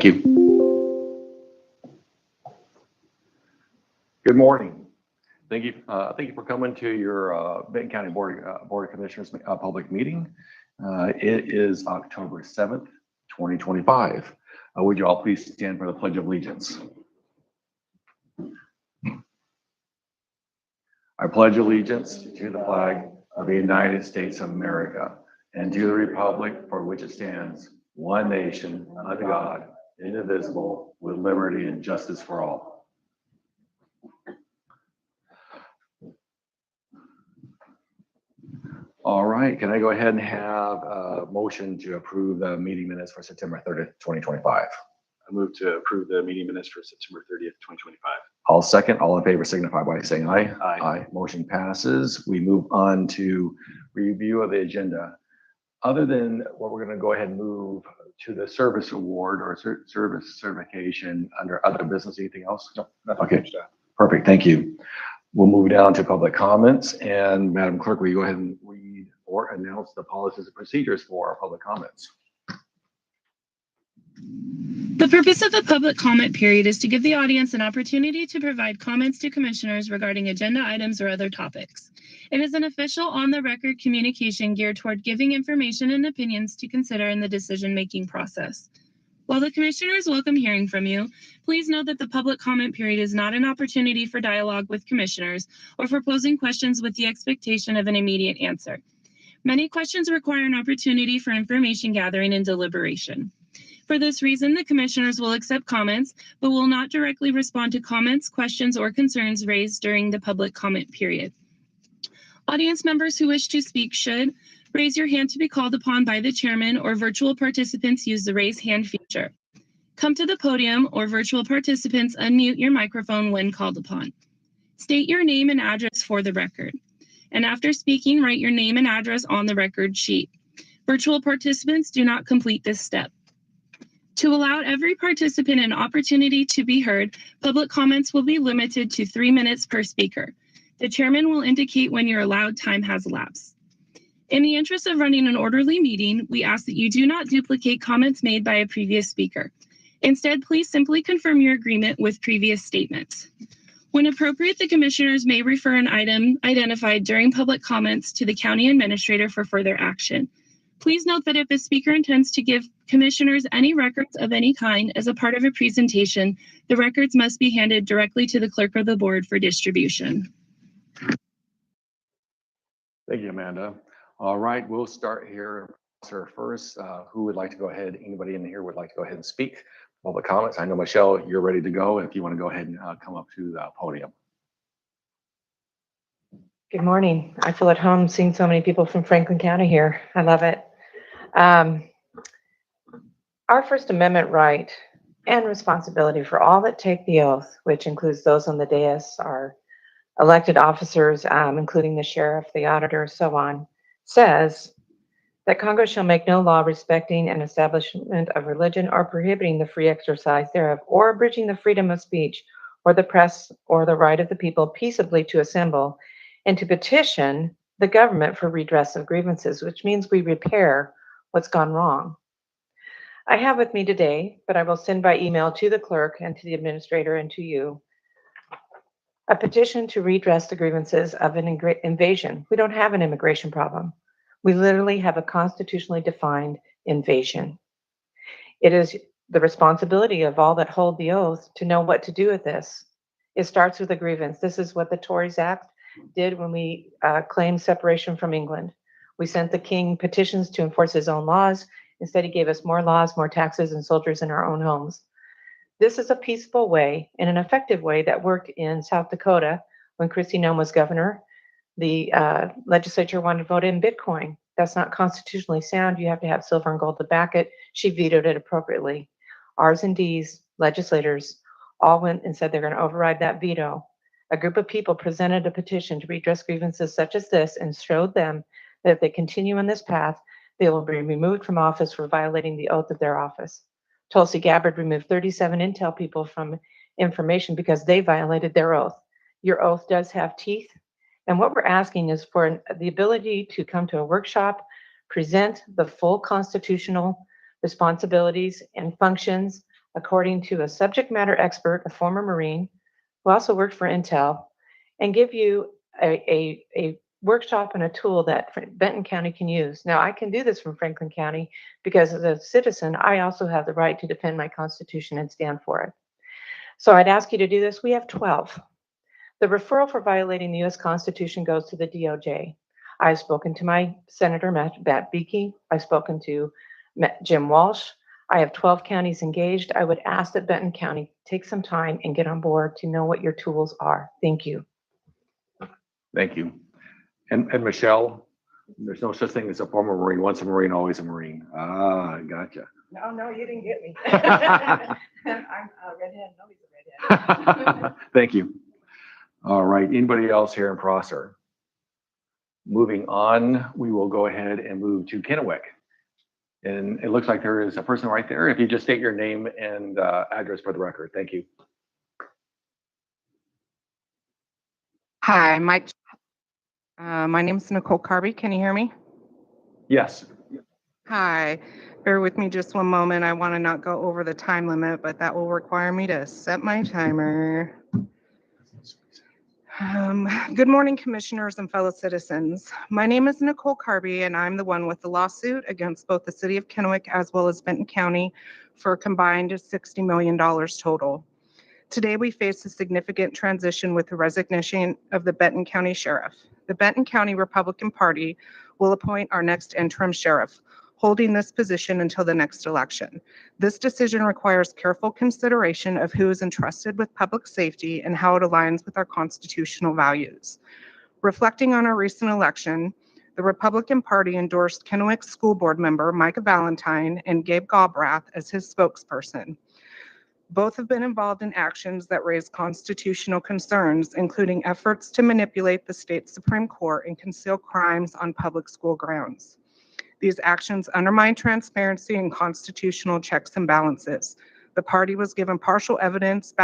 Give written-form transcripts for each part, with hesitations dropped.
Thank you. Good morning. Thank you for coming to your Benton County Board of Commissioners public meeting. It is October 7th, 2025. Would you all please stand for the Pledge of Allegiance? I pledge allegiance to the flag of the United States of America and to the republic for which it stands, one nation, under God, indivisible, with liberty and justice for all. All right, can I go ahead and have a motion to approve the meeting minutes for September 30th, 2025? I move to approve the meeting minutes for September 30th, 2025. I'll second. All in favor signify by saying aye. Aye. Aye. Motion passes. We move on to review of the agenda. Other than what we're going to go ahead and move to the service award or service certification under other business, anything else? No, nothing. Okay, perfect. Thank you. We'll move down to public comments. And Madam Clerk, will you go ahead and read or announce the policies and procedures for our public comments? The purpose of the public comment period is to give the audience an opportunity to provide comments to commissioners regarding agenda items or other topics. It is an official on-the-record communication geared toward giving information and opinions to consider in the decision-making process. While the commissioners welcome hearing from you, please note that the public comment period is not an opportunity for dialogue with commissioners or for posing questions with the expectation of an immediate answer. Many questions require an opportunity for information gathering and deliberation. For this reason, the commissioners will accept comments, but will not directly respond to comments, questions, or concerns raised during the public comment period. Audience members who wish to speak should raise your hand to be called upon by the chairman, or virtual participants use the raise hand feature. Come to the podium, or virtual participants unmute your microphone when called upon. State your name and address for the record. And after speaking, write your name and address on the record sheet. Virtual participants do not complete this step. To allow every participant an opportunity to be heard, public comments will be limited to 3 minutes per speaker. The chairman will indicate when your allowed time has elapsed. In the interest of running an orderly meeting, we ask that you do not duplicate comments made by a previous speaker. Instead, please simply confirm your agreement with previous statements. When appropriate, the commissioners may refer an item identified during public comments to the county administrator for further action. Please note that if a speaker intends to give commissioners any records of any kind as a part of a presentation, the records must be handed directly to the clerk of the board for distribution. Thank you, Amanda. All right, we'll start here. Sir, first, who would like to go ahead? Anybody in here would like to go ahead and speak? Public comments. I know, Michelle, you're ready to go. If you want to go ahead and come up to the podium. Good morning. I feel at home seeing so many people from Franklin County here. I love it. Our First Amendment right and responsibility for all that take the oath, which includes those on the dais, our elected officers, including the sheriff, the auditor, so on, says that Congress shall make no law respecting an establishment of religion or prohibiting the free exercise thereof, or abridging the freedom of speech or the press or the right of the people peaceably to assemble and to petition the government for redress of grievances, which means we repair what's gone wrong. I have with me today, but I will send by email to the clerk and to the administrator and to you, a petition to redress the grievances of an invasion. We don't have an immigration problem. We literally have a constitutionally defined invasion. It is the responsibility of all that hold the oath to know what to do with this. It starts with a grievance. This is what the Tories Act did when we claimed separation from England. We sent the king petitions to enforce his own laws. Instead, he gave us more laws, more taxes, and soldiers in our own homes. This is a peaceful way and an effective way that worked in South Dakota when Kristi Noem was governor. The legislature wanted to vote in Bitcoin. That's not constitutionally sound. You have to have silver and gold to back it. She vetoed it appropriately. R's and D's legislators all went and said they're going to override that veto. A group of people presented a petition to redress grievances such as this and showed them that if they continue on this path, they will be removed from office for violating the oath of their office. Tulsi Gabbard removed 37 Intel people from information because they violated their oath. Your oath does have teeth. And what we're asking is for the ability to come to a workshop, present the full constitutional responsibilities and functions according to a subject matter expert, a former Marine who also worked for Intel, and give you a workshop and a tool that Benton County can use. Now, I can do this from Franklin County because as a citizen, I also have the right to defend my Constitution and stand for it. So I'd ask you to do this. We have 12. The referral for violating the U.S. Constitution goes to the DOJ. I've spoken to my Senator Matt Beakey. I've spoken to Jim Walsh. I have 12 counties engaged. I would ask that Benton County take some time and get on board to know what your tools are. Thank you. Thank you. And Michelle, there's no such thing as a former Marine. Once a Marine, always a Marine. Ah, gotcha. No, you didn't get me. I'm a redhead. Nobody's a redhead. Thank you. All right, anybody else here in Prosser? Moving on, we will go ahead and move to Kennewick. And it looks like there is a person right there. If you just state your name and address for the record. Thank you. Hi, Mike. My name is Nicole Carby. Can you hear me? Yes. Hi. Bear with me just one moment. I want to not go over the time limit, but that will require me to set my timer. Good morning, commissioners and fellow citizens. My name is Nicole Carby, and I'm the one with the lawsuit against both the city of Kennewick as well as Benton County for a combined $60 million total. Today, we face a significant transition with the resignation of the Benton County Sheriff. The Benton County Republican Party will appoint our next interim sheriff, holding this position until the next election. This decision requires careful consideration of who is entrusted with public safety and how it aligns with our constitutional values. Reflecting on our recent election, the Republican Party endorsed Kennewick School Board member Micah Valentine and Gabe Galbraith as his spokesperson. Both have been involved in actions that raise constitutional concerns, including efforts to manipulate the state Supreme Court and conceal crimes on public school grounds. These actions undermine transparency and constitutional checks and balances. The party was given partial evidence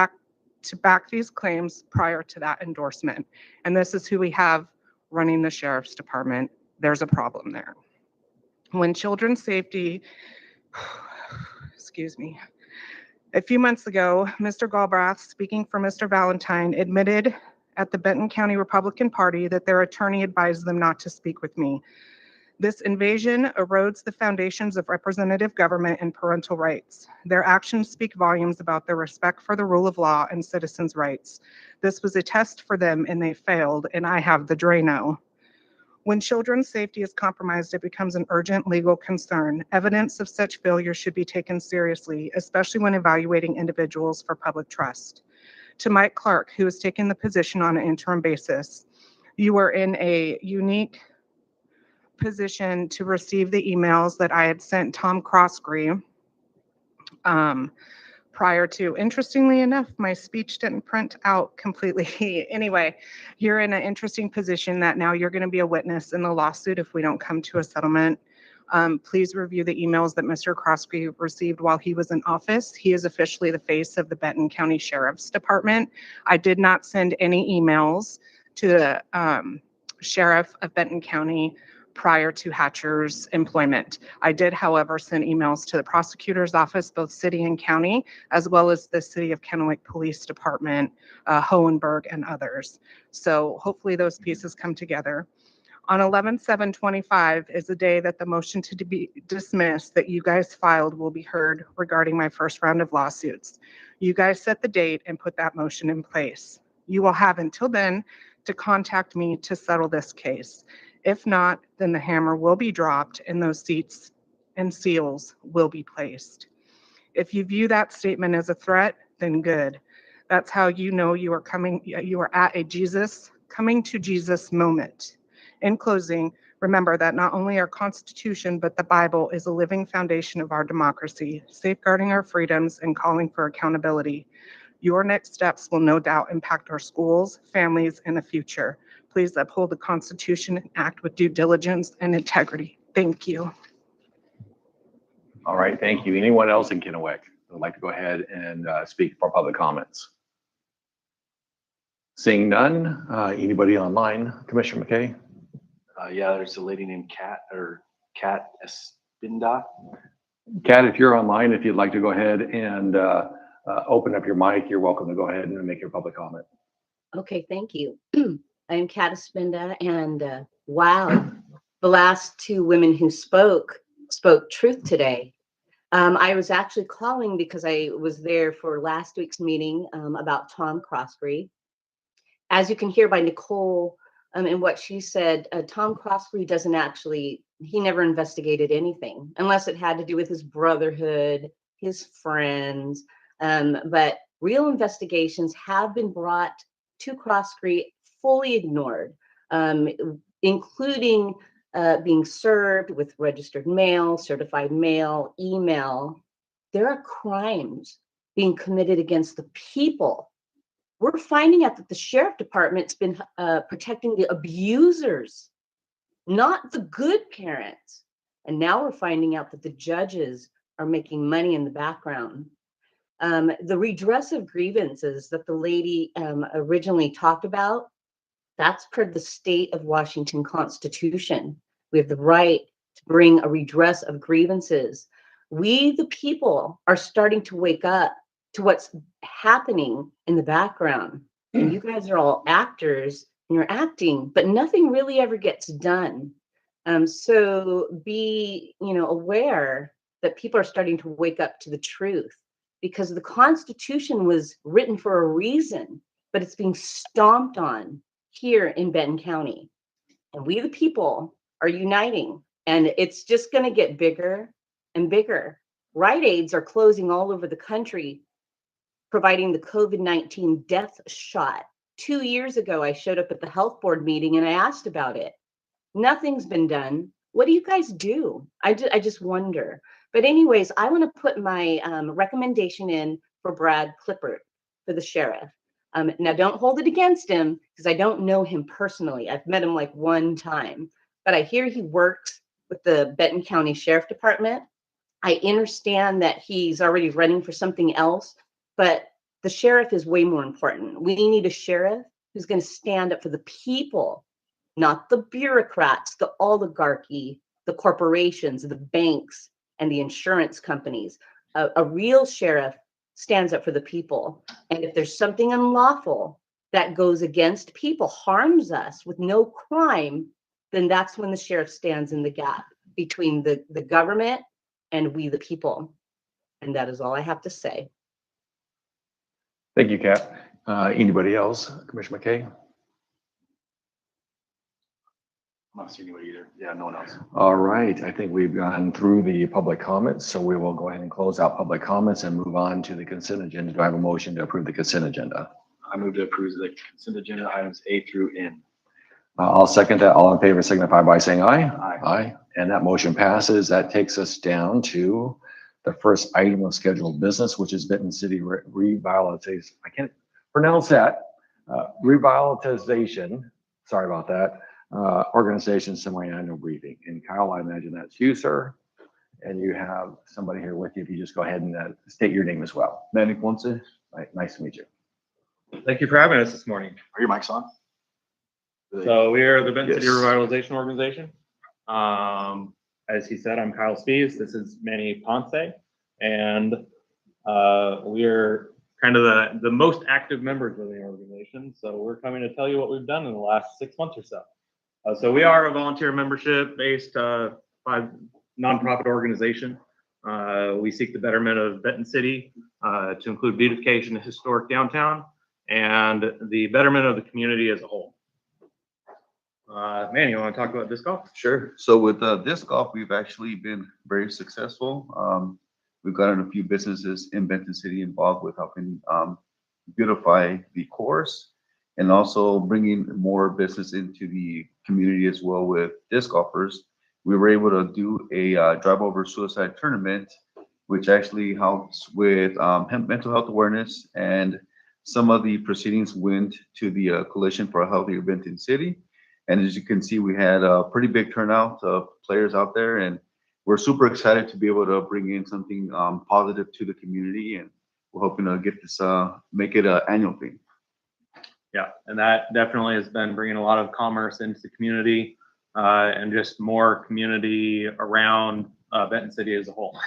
to back these claims prior to that endorsement. And this is who we have running the sheriff's department. There's a problem there. When children's safety, excuse me, a few months ago, Mr. Galbraith, speaking for Mr. Valentine, admitted at the Benton County Republican Party that their attorney advised them not to speak with me. This invasion erodes the foundations of representative government and parental rights. Their actions speak volumes about their respect for the rule of law and citizens' rights. This was a test for them and they failed, and I have the Drano. When children's safety is compromised, it becomes an urgent legal concern. Evidence of such failure should be taken seriously, especially when evaluating individuals for public trust. To Mike Clark, who is taking the position on an interim basis, you are in a unique position to receive the emails that I had sent Tom Croskrey prior to. Interestingly enough, my speech didn't print out completely. Anyway, you're in an interesting position that now you're going to be a witness in the lawsuit if we don't come to a settlement. Please review the emails that Mr. Croskrey received while he was in office. He is officially the face of the Benton County Sheriff's Department. I did not send any emails to the sheriff of Benton County prior to Hatcher's employment. I did, however, send emails to the prosecutor's office, both city and county, as well as the City of Kennewick Police Department, Hohenberg, and others. So hopefully those pieces come together. On 11/7/25 is the day that the motion to be dismissed that you guys filed will be heard regarding my first round of lawsuits. You guys set the date and put that motion in place. You will have until then to contact me to settle this case. If not, then the hammer will be dropped and those seats and seals will be placed. If you view that statement as a threat, then good. That's how you know you are at a coming to Jesus moment. In closing, remember that not only our Constitution, but the Bible is a living foundation of our democracy, safeguarding our freedoms and calling for accountability. Your next steps will no doubt impact our schools, families, and the future. Please uphold the Constitution and act with due diligence and integrity. Thank you. All right, thank you. Anyone else in Kennewick who would like to go ahead and speak for public comments? Seeing none, anybody online? Commissioner McKay? Yeah, there's a lady named Kat Espinda. Kat, if you're online, if you'd like to go ahead and open up your mic, you're welcome to go ahead and make your public comment. Okay, thank you. I'm Kat Espinda, and wow, the last two women who spoke truth today. I was actually calling because I was there for last week's meeting about Tom Crosby. As you can hear by Nicole and what she said, Tom Crosby doesn't actually, he never investigated anything unless it had to do with his brotherhood, his friends. But real investigations have been brought to Cross Creek, fully ignored, including being served with registered mail, certified mail, email. There are crimes being committed against the people. We're finding out that the sheriff department's been protecting the abusers, not the good parents. And now we're finding out that the judges are making money in the background. The redress of grievances that the lady originally talked about, that's per the state of Washington Constitution. We have the right to bring a redress of grievances. We, the people, are starting to wake up to what's happening in the background. And you guys are all actors and you're acting, but nothing really ever gets done. So be, aware that people are starting to wake up to the truth, because the Constitution was written for a reason, but it's being stomped on here in Benton County. And we, the people, are uniting, and it's just going to get bigger and bigger. Rite Aids are closing all over the country, providing the COVID-19 death shot. 2 years ago, I showed up at the health board meeting and I asked about it. Nothing's been done. What do you guys do? I just wonder. But anyways, I want to put my recommendation in for Brad Clippert for the sheriff. Now, don't hold it against him because I don't know him personally. I've met him like one time, but I hear he works with the Benton County Sheriff Department. I understand that he's already running for something else, but the sheriff is way more important. We need a sheriff who's going to stand up for the people, not the bureaucrats, the oligarchy, the corporations, the banks, and the insurance companies. A real sheriff stands up for the people. And if there's something unlawful that goes against people, harms us with no crime, then that's when the sheriff stands in the gap between the government and we, the people. And that is all I have to say. Thank you, Kat. Anybody else? Commissioner McKay? I'm not seeing anybody either. Yeah, no one else. All right, I think we've gone through the public comments, so we will go ahead and close out public comments and move on to the consent agenda. Do I have a motion to approve the consent agenda? I move to approve the consent agenda items A through N. I'll second that. All in favor signify by saying aye. Aye. Aye. And that motion passes. That takes us down to the first item of scheduled business, which is Benton City revitalization. I can't pronounce that. Revitalization. Sorry about that. Organization semi-annual briefing. And Kyle, I imagine that's you, sir. And you have somebody here with you. If you just go ahead and state your name as well. Manny Ponce. Right, nice to meet you. Thank you for having us this morning. Are your mics on? So we are the Benton City Yes. Revitalization Organization. As he said, I'm Kyle Spees. This is Manny Ponce. And we're kind of the most active members of the organization. So we're coming to tell you what we've done in the last 6 months or so. So we are a volunteer membership based nonprofit organization. We seek the betterment of Benton City to include beautification of historic downtown and the betterment of the community as a whole. Man, you want to talk about disc golf? Sure. So with disc golf, we've actually been very successful. We've gotten a few businesses in Benton City involved with helping beautify the course and also bringing more business into the community as well with disc golfers. We were able to do a drive-over suicide tournament, which actually helps with mental health awareness, and some of the proceedings went to the Coalition for a Healthier Benton City. And as you can see, we had a pretty big turnout of players out there, and we're super excited to be able to bring in something positive to the community, and we're hoping to get this, make it an annual thing. Yeah, and that definitely has been bringing a lot of commerce into the community and just more community around Benton City as a whole.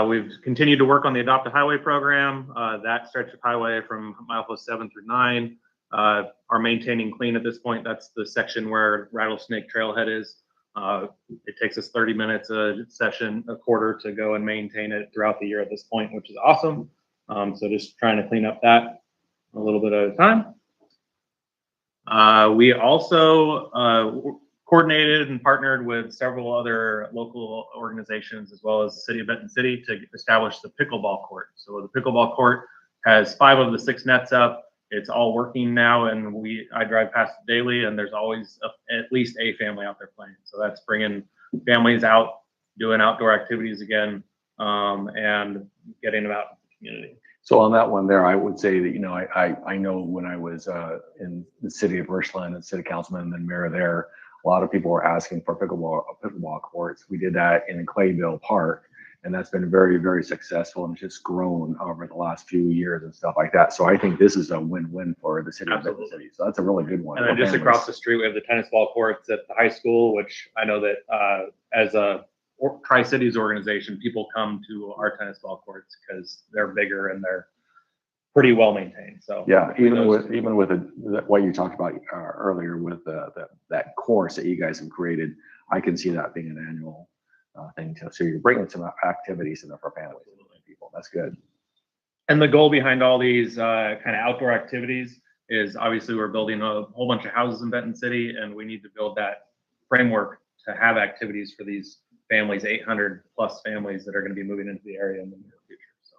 We've continued to work on the Adopt a Highway program. That stretch of highway from milepost 7 through 9 are maintaining clean at this point. That's the section where Rattlesnake Trailhead is. It takes us 30 minutes a session, a quarter, to go and maintain it throughout the year at this point, which is awesome. So just trying to clean up that a little bit at a time. We also coordinated and partnered with several other local organizations as well as the City of Benton City to establish the pickleball court. So the pickleball court has 5 of the 6 nets up. It's all working now, and I drive past it daily, and there's always at least a family out there playing. So that's bringing families out, doing outdoor activities again, and getting them out in the community. So on that one there, I would say that, you know, I know when I was in the city of Richland and city councilman and then mayor there, a lot of people were asking for pickleball courts. We did that in Clayville Park, and that's been very, very successful and just grown over the last few years and stuff like that. So I think this is a win-win for the city of Benton City. So that's a really good one. And then just across the street, we have the tennis ball courts at the high school, which I know that as a Tri-Cities organization, people come to our tennis ball courts because they're bigger and they're pretty well maintained. So yeah, even with what you talked about earlier with that course that you guys have created, I can see that being an annual thing too. So you're bringing some activities in there for families and people. That's good. And the goal behind all these kind of outdoor activities is obviously we're building a whole bunch of houses in Benton City, and we need to build that framework to have activities for these families, 800 plus families that are going to be moving into the area in the near future. So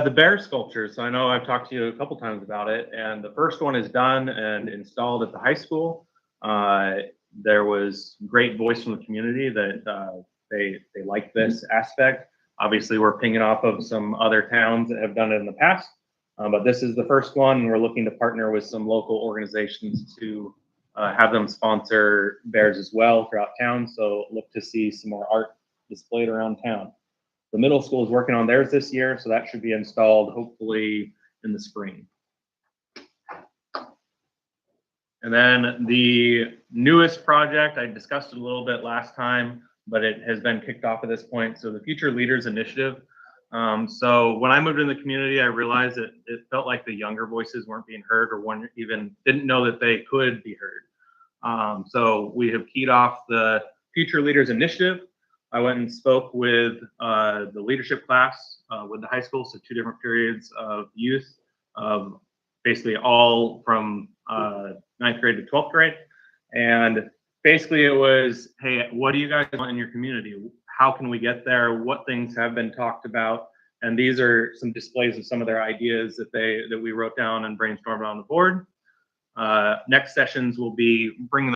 the bear sculpture. So I know I've talked to you a couple times about it, and the first one is done and installed at the high school. There was great voice from the community that they like this aspect. Obviously, we're pinging off of some other towns that have done it in the past, but this is the first one, and we're looking to partner with some local organizations to have them sponsor bears as well throughout town. So look to see some more art displayed around town. The middle school is working on theirs this year, so that should be installed hopefully in the spring. And then the newest project, I discussed it a little bit last time, but it has been kicked off at this point. So the Future Leaders Initiative. So when I moved in the community, I realized that it felt like the younger voices weren't being heard, or one even didn't know that they could be heard. So we have keyed off the Future Leaders Initiative. I went and spoke with the leadership class with the high school, so 2 different periods of youth, basically all from 9th grade to 12th grade. And basically it was, hey, what do you guys want in your community? How can we get there? What things have been talked about? And these are some displays of some of their ideas that we wrote down and brainstormed on the board. Next sessions will be bringing